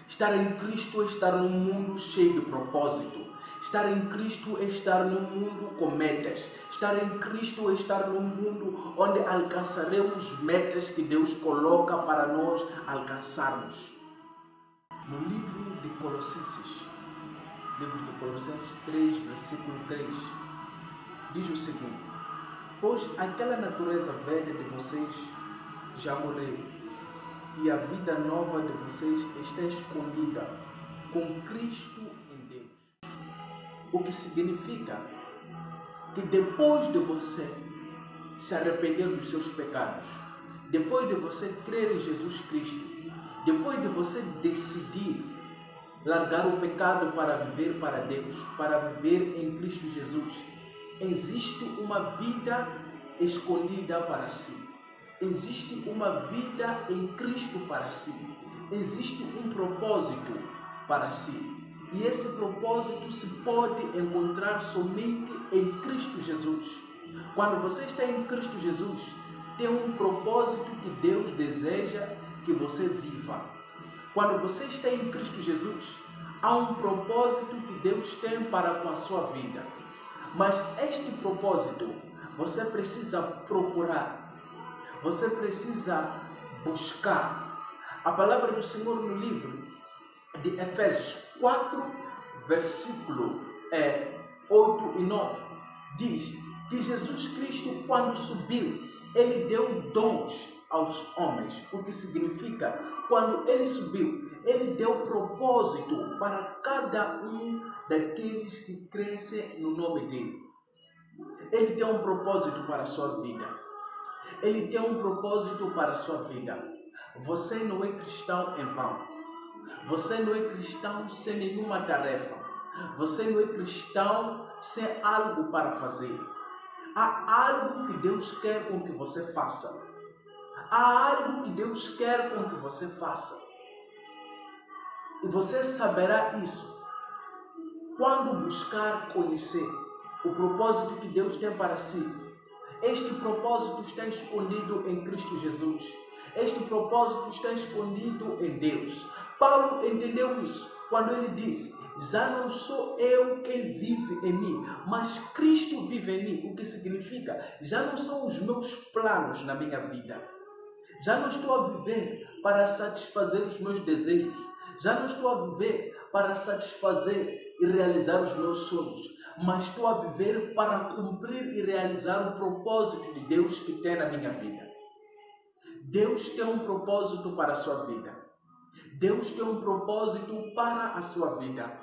Estar em Cristo é estar num mundo cheio de propósito. Estar em Cristo é estar num mundo com metas. Estar em Cristo é estar num mundo onde alcançaremos metas que Deus coloca para nós alcançarmos. No livro de Colossenses 3, versículo 3, diz o seguinte: pois aquela natureza velha de vocês já morreu, e a vida nova de vocês está escondida com Cristo em Deus. O que significa que depois de você se arrepender dos seus pecados, depois de você crer em Jesus Cristo, depois de você decidir largar o pecado para viver para Deus, para viver em Cristo Jesus, existe uma vida escolhida para si. Existe uma vida em Cristo para si. Existe um propósito para si. E esse propósito se pode encontrar somente em Cristo Jesus. Quando você está em Cristo Jesus, tem um propósito que Deus deseja que você viva. Quando você está em Cristo Jesus, há um propósito que Deus tem para com a sua vida. Mas este propósito você precisa procurar. Você precisa buscar. A palavra do Senhor no livro de Efésios 4, versículo 8 e 9, diz que Jesus Cristo, quando subiu, Ele deu dons aos homens. O que significa, quando Ele subiu, Ele deu propósito para cada um daqueles que crescem no nome dEle. Ele tem um propósito para a sua vida. Ele tem um propósito para a sua vida. Você não é cristão em vão. Você não é cristão sem nenhuma tarefa. Você não é cristão sem algo para fazer. Há algo que Deus quer com que você faça. Há algo que Deus quer com que você faça. E você saberá isso quando buscar conhecer o propósito que Deus tem para si. Este propósito está escondido em Cristo Jesus. Este propósito está escondido em Deus. Paulo entendeu isso quando ele disse: já não sou eu quem vive em mim, mas Cristo vive em mim. O que significa? Já não são os meus planos na minha vida. Já não estou a viver para satisfazer os meus desejos. Já não estou a viver para satisfazer e realizar os meus sonhos, mas estou a viver para cumprir e realizar o propósito de Deus que tem na minha vida. Deus tem um propósito para a sua vida. Deus tem um propósito para a sua vida.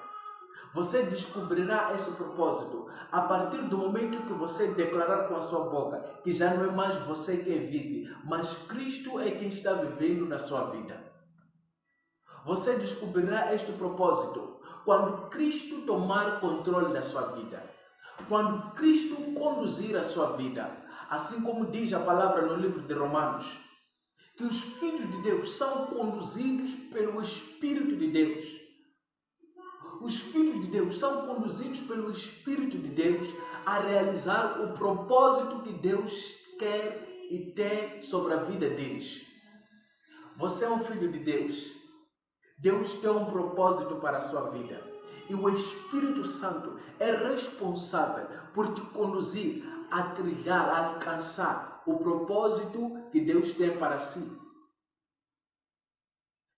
Você descobrirá esse propósito a partir do momento que você declarar com a sua boca que já não é mais você quem vive, mas Cristo é quem está vivendo na sua vida. Você descobrirá este propósito quando Cristo tomar controle da sua vida. Quando Cristo conduzir a sua vida. Assim como diz a palavra no livro de Romanos, que os filhos de Deus são conduzidos pelo Espírito de Deus. Os filhos de Deus são conduzidos pelo Espírito de Deus a realizar o propósito que Deus quer e tem sobre a vida deles. Você é um filho de Deus. Deus tem um propósito para a sua vida. E o Espírito Santo é responsável por te conduzir a trilhar, a alcançar o propósito que Deus tem para si.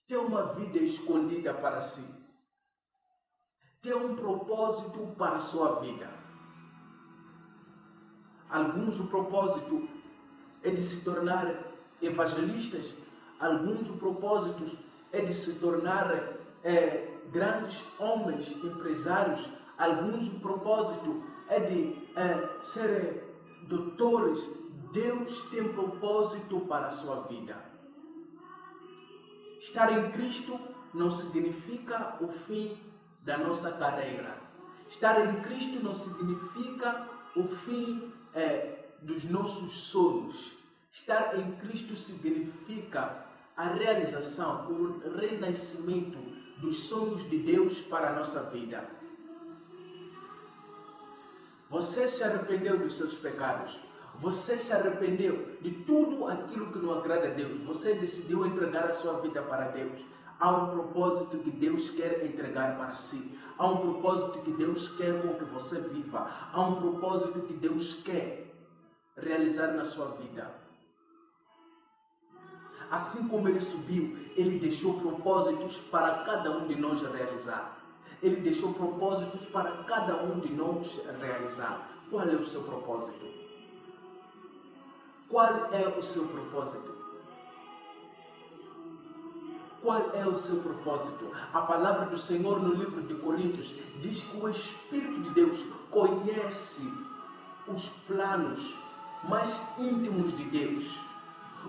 Tem uma vida escondida para si. Tem um propósito para a sua vida. Alguns o propósito é de se tornar evangelistas. Alguns o propósito é de se tornar grandes homens, empresários. Alguns o propósito é de serem doutores. Deus tem propósito para a sua vida. Estar em Cristo não significa o fim da nossa carreira. Estar em Cristo não significa o fim dos nossos sonhos. Estar em Cristo significa a realização, o renascimento dos sonhos de Deus para a nossa vida. Você se arrependeu dos seus pecados. Você se arrependeu de tudo aquilo que não agrada a Deus. Você decidiu entregar a sua vida para Deus. Há um propósito que Deus quer entregar para si. Há um propósito que Deus quer com que você viva. Há um propósito que Deus quer realizar na sua vida. Assim como Ele subiu, Ele deixou propósitos para cada um de nós realizar. Ele deixou propósitos para cada um de nós realizar. Qual é o seu propósito? Qual é o seu propósito? Qual é o seu propósito? A palavra do Senhor no livro de Coríntios diz que o Espírito de Deus conhece os planos mais íntimos de Deus.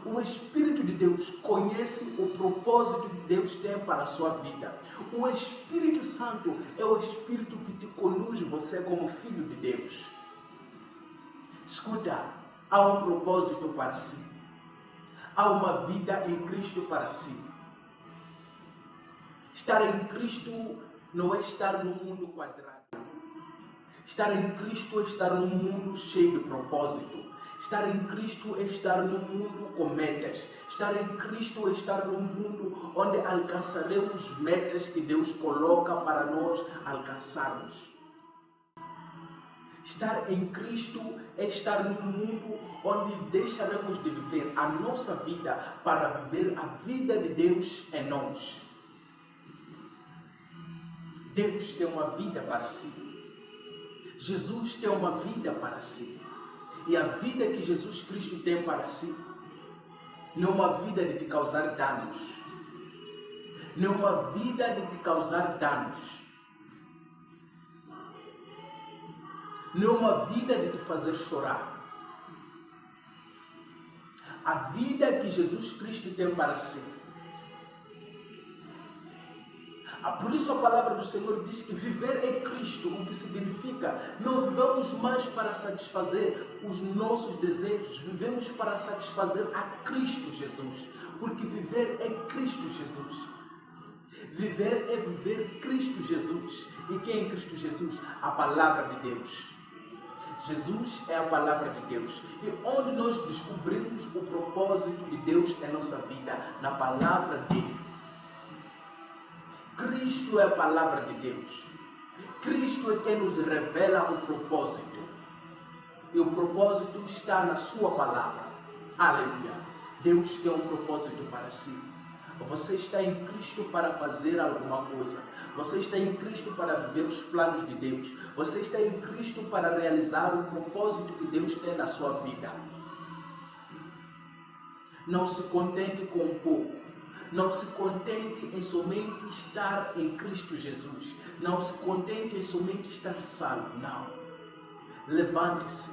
O Espírito de Deus conhece o propósito que Deus tem para a sua vida. O Espírito Santo é o Espírito que te conduz você como filho de Deus. Escuta, há um propósito para si. Há uma vida em Cristo para si. Estar em Cristo não é estar num mundo quadrado. Estar em Cristo é estar num mundo cheio de propósito. Estar em Cristo é estar num mundo com metas. Estar em Cristo é estar num mundo onde alcançaremos metas que Deus coloca para nós alcançarmos. Estar em Cristo é estar num mundo onde deixaremos de viver a nossa vida para viver a vida de Deus em nós. Deus tem uma vida para si. Jesus tem uma vida para si. E a vida que Jesus Cristo tem para si não é uma vida de te causar danos. Não é uma vida de te causar danos. Não é uma vida de te fazer chorar. A vida que Jesus Cristo tem para si. Por isso a palavra do Senhor diz que viver em Cristo, o que significa, não vivemos mais para satisfazer os nossos desejos, vivemos para satisfazer a Cristo Jesus, porque viver é Cristo Jesus. Viver é viver Cristo Jesus. E quem é Cristo Jesus? A palavra de Deus. Jesus é a palavra de Deus. E onde nós descobrimos o propósito de Deus em nossa vida? Na palavra dele. Cristo é a palavra de Deus. Cristo é quem nos revela o propósito. E o propósito está na sua palavra. Aleluia. Deus tem um propósito para si. Você está em Cristo para fazer alguma coisa. Você está em Cristo para viver os planos de Deus. Você está em Cristo para realizar o propósito que Deus tem na sua vida. Não se contente com um pouco. Não se contente em somente estar em Cristo Jesus. Não se contente em somente estar salvo. Não. Levante-se.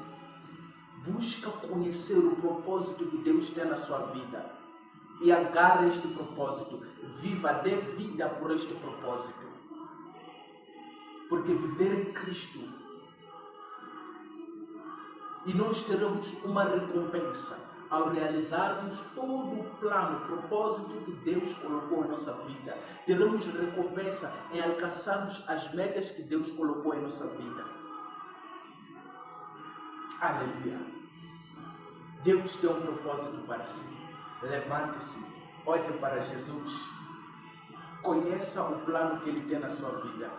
Busca conhecer o propósito que Deus tem na sua vida. E agarre este propósito. Viva, dê vida por este propósito. Porque viver em Cristo. E nós teremos uma recompensa. Ao realizarmos todo o plano, o propósito que Deus colocou em nossa vida, teremos recompensa em alcançarmos as metas que Deus colocou em nossa vida. Aleluia. Deus tem um propósito para si. Levante-se, olhe para Jesus. Conheça o plano que Ele tem na sua vida.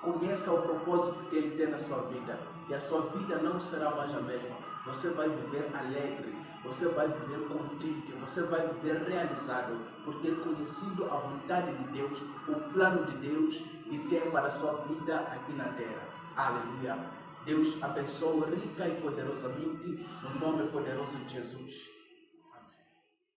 Conheça o propósito que Ele tem na sua vida. E a sua vida não será mais a mesma. Você vai viver alegre, você vai viver contente, você vai viver realizado por ter conhecido a vontade de Deus, o plano de Deus que tem para a sua vida aqui na terra. Aleluia. Deus abençoe rica e poderosamente no nome poderoso de Jesus.